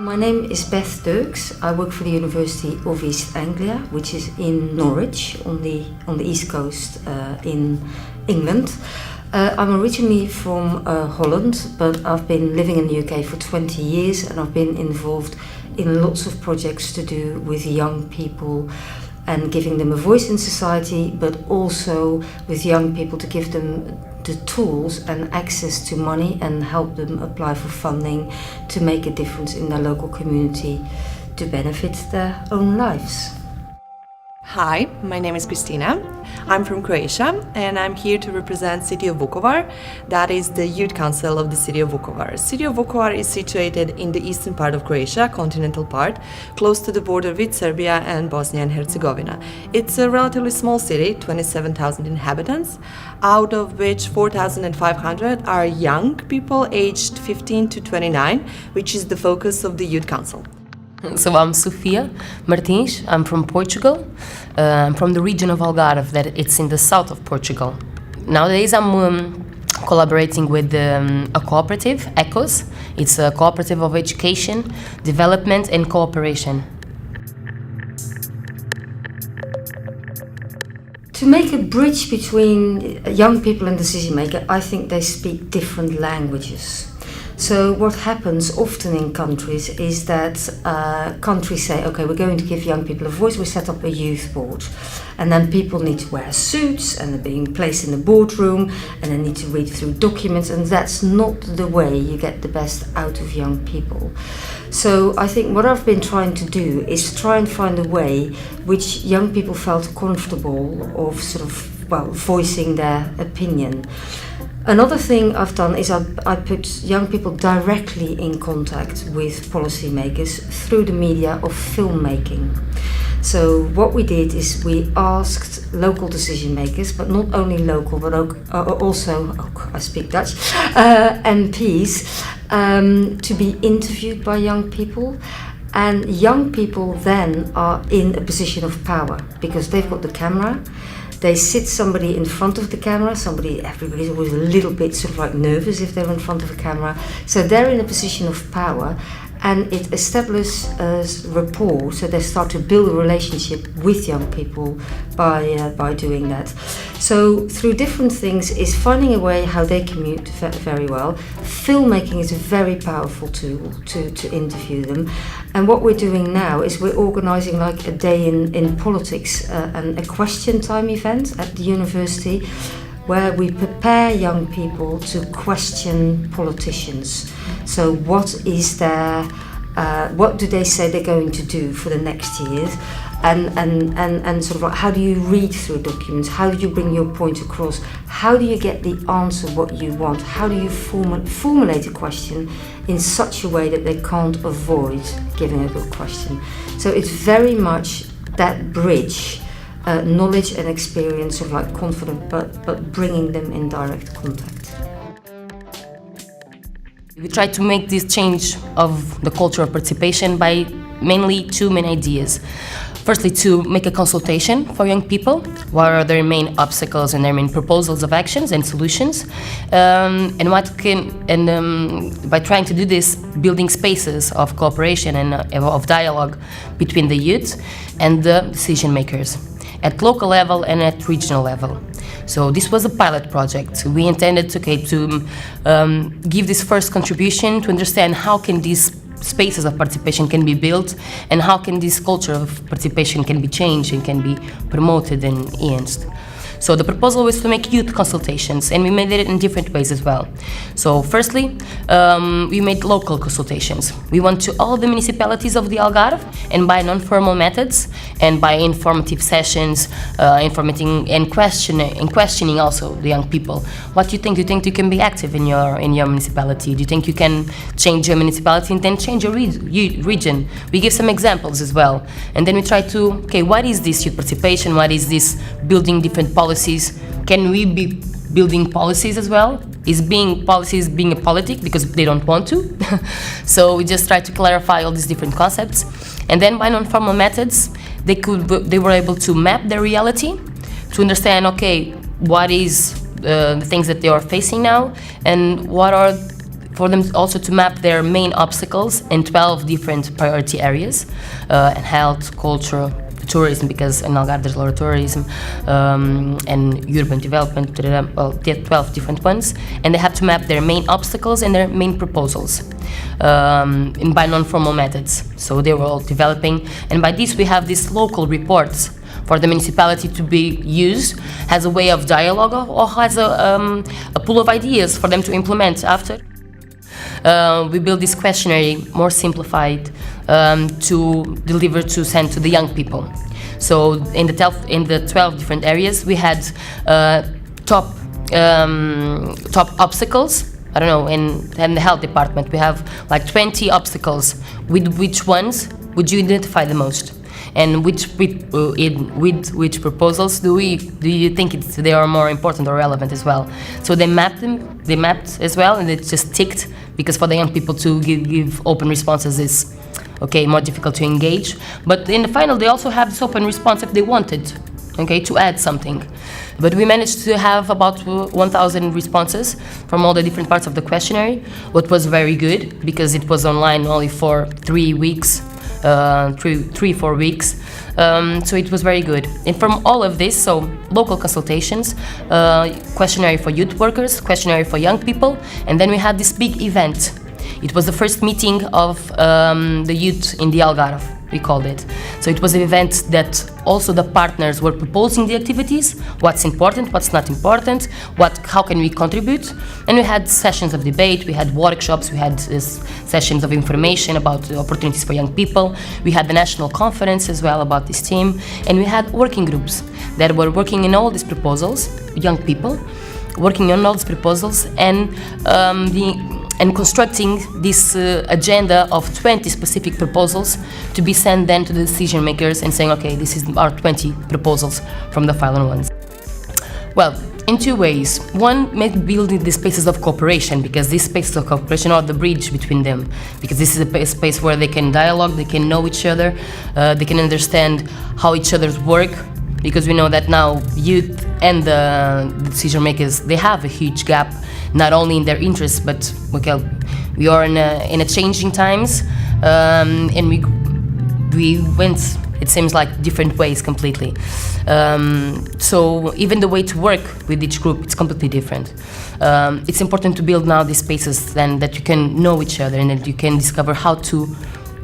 My name is Beth Dirks. I work for the University of East Anglia, which is in Norwich on the east coast in England. I'm originally from Holland, but I've been living in the UK for 20 years and I've been involved in lots of projects to do with young people and giving them a voice in society, but also with young people to give them the tools and access to money and help them apply for funding to make a difference in their local community to benefit their own lives. Hi, my name is Kristina. I'm from Croatia and I'm here to represent City of Vukovar. That is the youth council of the City of Vukovar. City of Vukovar is situated in the eastern part of Croatia, continental part, close to the border with Serbia and Bosnia and Herzegovina. It's a relatively small city, 27,000 inhabitants, out of which 4,500 are young people aged 15 to 29, which is the focus of the youth council. So I'm Sofia Martins, I'm from Portugal. I'm from the region of Algarve, that it's in the south of Portugal. Nowadays I'm collaborating with a cooperative, ECOS. It's a cooperative of education, development and cooperation. To make a bridge between young people and decision makers, I think they speak different languages. So what happens often in countries is that countries say, okay, we're going to give young people a voice, we set up a youth board. And then people need to wear suits and they're being placed in the boardroom and they need to read through documents, and that's not the way you get the best out of young people. So I think what I've been trying to do is try and find a way which young people felt comfortable of voicing their opinion. Another thing I've done is I put young people directly in contact with policymakers through the media of filmmaking. So what we did is we asked local decision makers, but not only local, but also, I speak Dutch, MPs, to be interviewed by young people. And young people then are in a position of power because they've got the camera. They sit somebody in front of the camera, everybody's always a little bit nervous if they're in front of a camera. So they're in a position of power and it establishes a rapport, so they start to build a relationship with young people by doing that. So through different things is finding a way how they commute very well. Filmmaking is a very powerful tool to interview them. And what we're doing now is we're organising like a day in politics and a question time event at the university where we prepare young people to question politicians. So what do they say they're going to do for the next years? And how do you read through documents? How do you bring your point across? How do you get the answer what you want? How do you formulate a question in such a way that they can't avoid giving a good question? So it's very much that bridge, knowledge and experience of confident, but bringing them in direct contact. We try to make this change of the culture of participation by mainly two main ideas. Firstly, to make a consultation for young people. What are their main obstacles and their main proposals of actions and solutions, by trying to do this, building spaces of cooperation and of dialogue between the youth and the decision makers at local level and at regional level. So this was a pilot project. We intended to give this first contribution to understand how can these spaces of participation can be built and how can this culture of participation can be changed and can be promoted and enhanced. So the proposal was to make youth consultations, and we made it in different ways as well. So firstly, we made local consultations. We went to all the municipalities of the Algarve, and by non-formal methods and by informative sessions, informating and questioning also the young people. What do you think? Do you think you can be active in your municipality? Do you think you can change your municipality and then change your region? We give some examples as well, and then we try to, what is this youth participation? What is this building different policies? Can we be building policies as well? Is policies being a politic because they don't want to? So we just try to clarify all these different concepts, and then by non-formal methods, they were able to map their reality, to understand what is the things that they are facing now, and what are for them also to map their main obstacles in 12 different priority areas, and health, culture, tourism, because in Algarve there's a lot of tourism, and urban development, well, there are 12 different ones, and they have to map their main obstacles and their main proposals by non-formal methods. So they were all developing, and by this we have these local reports for the municipality to be used as a way of dialogue or as a pool of ideas for them to implement after. We built this questionnaire more simplified to deliver to send to the young people. So in the 12 different areas we had top obstacles. I don't know, in the health department we have like 20 obstacles. With which ones would you identify the most? And with which proposals do you think they are more important or relevant as well? So they mapped as well, and it just ticked, because for the young people to give open responses is more difficult to engage. But in the final they also have this open response if they wanted, to add something. But we managed to have about 1,000 responses from all the different parts of the questionnaire, what was very good because it was online only for 3 weeks. 3-4 weeks, so it was very good. And from all of this, so local consultations, questionnaire for youth workers, questionnaire for young people, and then we had this big event. It was the first meeting of the youth in the Algarve, we called it. So it was an event that also the partners were proposing the activities, what's important, what's not important, how can we contribute. And we had sessions of debate, we had workshops, we had sessions of information about opportunities for young people. We had the national conference as well about this theme, and we had working groups that were working in all these proposals, young people working on all these proposals, and constructing this agenda of 20 specific proposals to be sent then to the decision makers and saying, okay, this is our 20 proposals from the final ones. Well, in two ways. One, maybe building the spaces of cooperation, because these spaces of cooperation are the bridge between them, because this is a space where they can dialogue, they can know each other, they can understand how each other's work, because we know that now youth and the decision makers, they have a huge gap, not only in their interests, but we are in a changing times, and we went, it seems like, different ways completely. So even the way to work with each group, it's completely different. It's important to build now these spaces then that you can know each other and that you can discover how to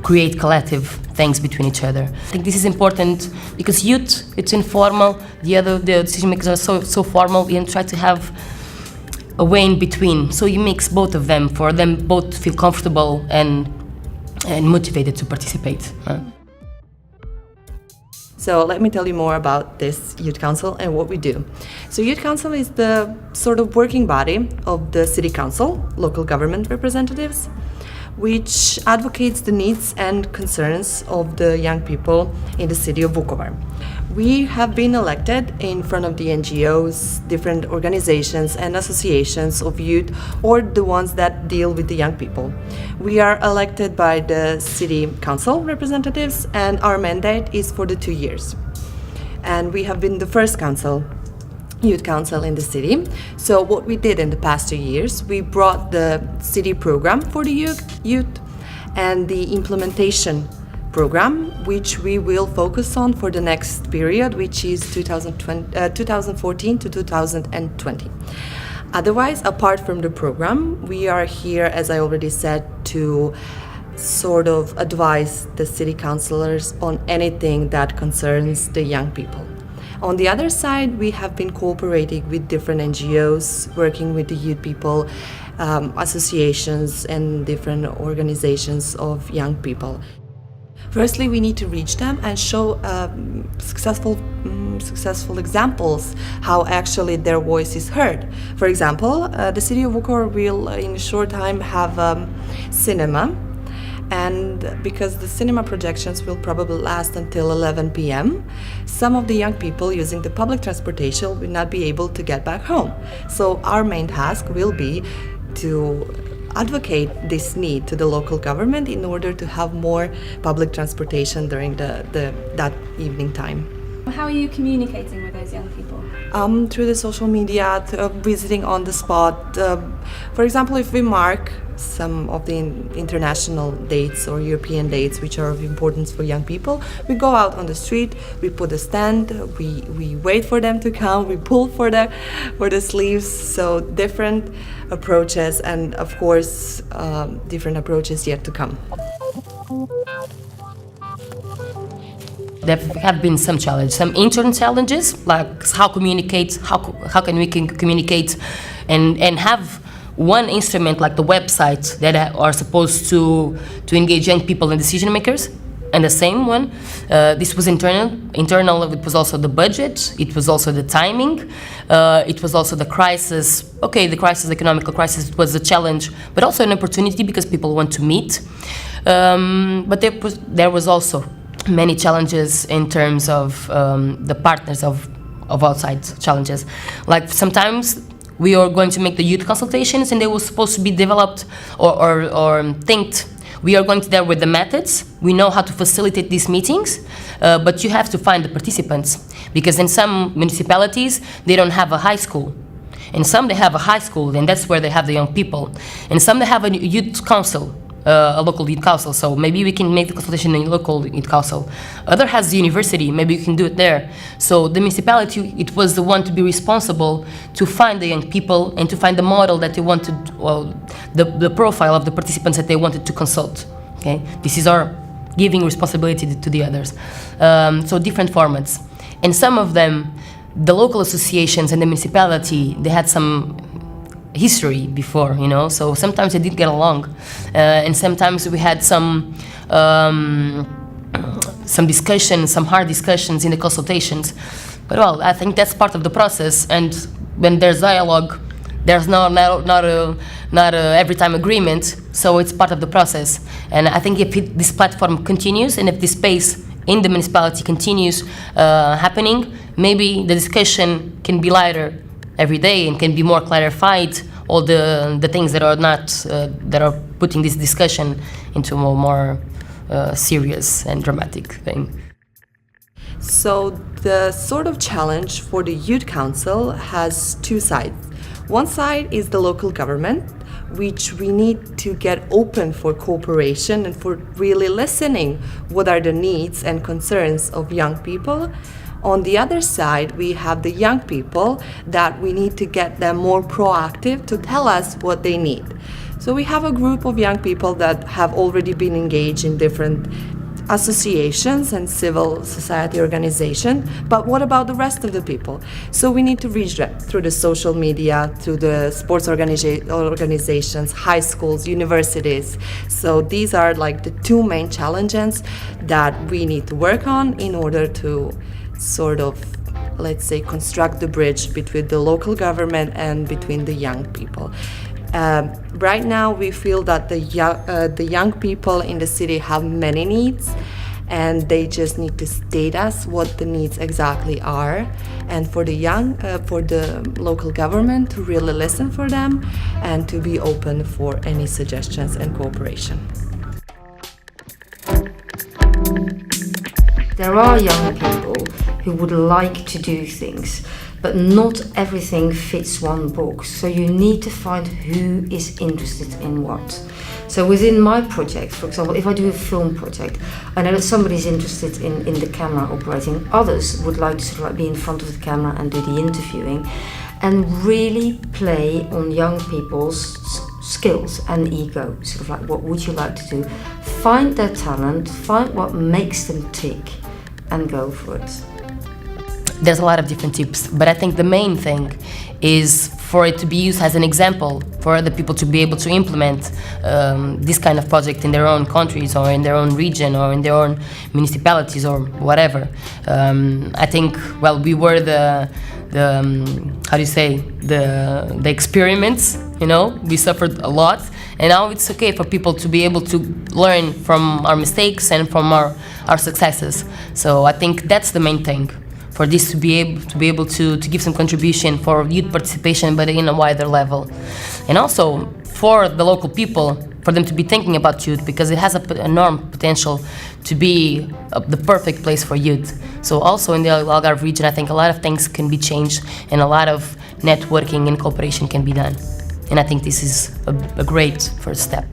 create collective things between each other. I think this is important because youth, it's informal, the decision makers are so formal, and try to have a way in between. So you mix both of them for them both to feel comfortable and motivated to participate. So let me tell you more about this Youth Council and what we do. So Youth Council is the sort of working body of the City Council, local government representatives, which advocates the needs and concerns of the young people in the city of Vukovar. We have been elected in front of the NGOs, different organizations and associations of youth, or the ones that deal with the young people. We are elected by the City Council representatives, and our mandate is for the 2 years. And we have been the first youth council in the city. So what we did in the past 2 years, we brought the city program for the youth and the implementation program, which we will focus on for the next period, which is 2014 to 2020. Otherwise, apart from the program, we are here, as I already said, to sort of advise the city councillors on anything that concerns the young people. On the other side, we have been cooperating with different NGOs, working with the youth people, associations and different organizations of young people. Firstly, we need to reach them and show successful examples how actually their voice is heard. For example, the city of Vukovar will in a short time have cinema, and because the cinema projections will probably last until 11 p.m., some of the young people using the public transportation will not be able to get back home. So our main task will be to advocate this need to the local government in order to have more public transportation during that evening time. How are you communicating with those young people? Through the social media, visiting on the spot. For example, if we mark some of the international dates or European dates which are of importance for young people, we go out on the street, we put a stand, we wait for them to come, we pull for the sleeves. So different approaches, and of course different approaches yet to come. There have been some challenges, some internal challenges, like how can we communicate and have one instrument like the website that are supposed to engage young people and decision makers, and the same one. This was internal. It was also the budget. It was also the timing. It was also the crisis. Okay, the economical crisis was a challenge, but also an opportunity because people want to meet. But there was also many challenges in terms of the partners of outside challenges. Like sometimes we are going to make the youth consultations and they were supposed to be developed or thinked. We are going to there with the methods. We know how to facilitate these meetings, but you have to find the participants, because in some municipalities they don't have a high school. In some they have a high school, and that's where they have the young people. In some they have a youth council, a local youth council, so maybe we can make the consultation in local youth council. Other has the university, maybe you can do it there. So the municipality, it was the one to be responsible to find the young people and to find the model that they wanted, well, the profile of the participants that they wanted to consult. Okay, this is our giving responsibility to the others. So different formats, and some of them, the local associations and the municipality, they had some history before, so sometimes they did get along, and sometimes we had some discussions, some hard discussions in the consultations. But well, I think that's part of the process, and when there's dialogue, there's not a every time agreement, so it's part of the process. And I think if this platform continues and if this space in the municipality continues happening, maybe the discussion can be lighter every day and can be more clarified, all the things that are not that are putting this discussion into a more serious and dramatic thing. So the sort of challenge for the Youth Council has two sides. One side is the local government, which we need to get open for cooperation and for really listening what are the needs and concerns of young people. On the other side, we have the young people that we need to get them more proactive to tell us what they need. So we have a group of young people that have already been engaged in different associations and civil society organizations, but what about the rest of the people? So we need to reach them through the social media, through the sports organizations, high schools, universities. So these are like the two main challenges that we need to work on in order to sort of, let's say, construct the bridge between the local government and between the young people. Right now, we feel that the young people in the city have many needs, and they just need to state us what the needs exactly are. And for the local government to really listen for them and to be open for any suggestions and cooperation. There are young people who would like to do things, but not everything fits one box. So you need to find who is interested in what. So within my project, for example, if I do a film project, I know that somebody's interested in the camera operating. Others would like to sort of like be in front of the camera and do the interviewing, and really play on young people's skills and ego. Sort of like, what would you like to do? Find their talent, find what makes them tick, and go for it. There's a lot of different tips, but I think the main thing is for it to be used as an example for other people to be able to implement this kind of project in their own countries or in their own region or in their own municipalities or whatever. I think, well, we were the how do you say, the experiments, we suffered a lot, and now it's okay for people to be able to learn from our mistakes and from our successes. So I think that's the main thing, for this to be able to give some contribution for youth participation, but in a wider level. And also for the local people, for them to be thinking about youth, because it has a enormous potential to be the perfect place for youth. So also in the Algarve region, I think a lot of things can be changed and a lot of networking and cooperation can be done. And I think this is a great first step.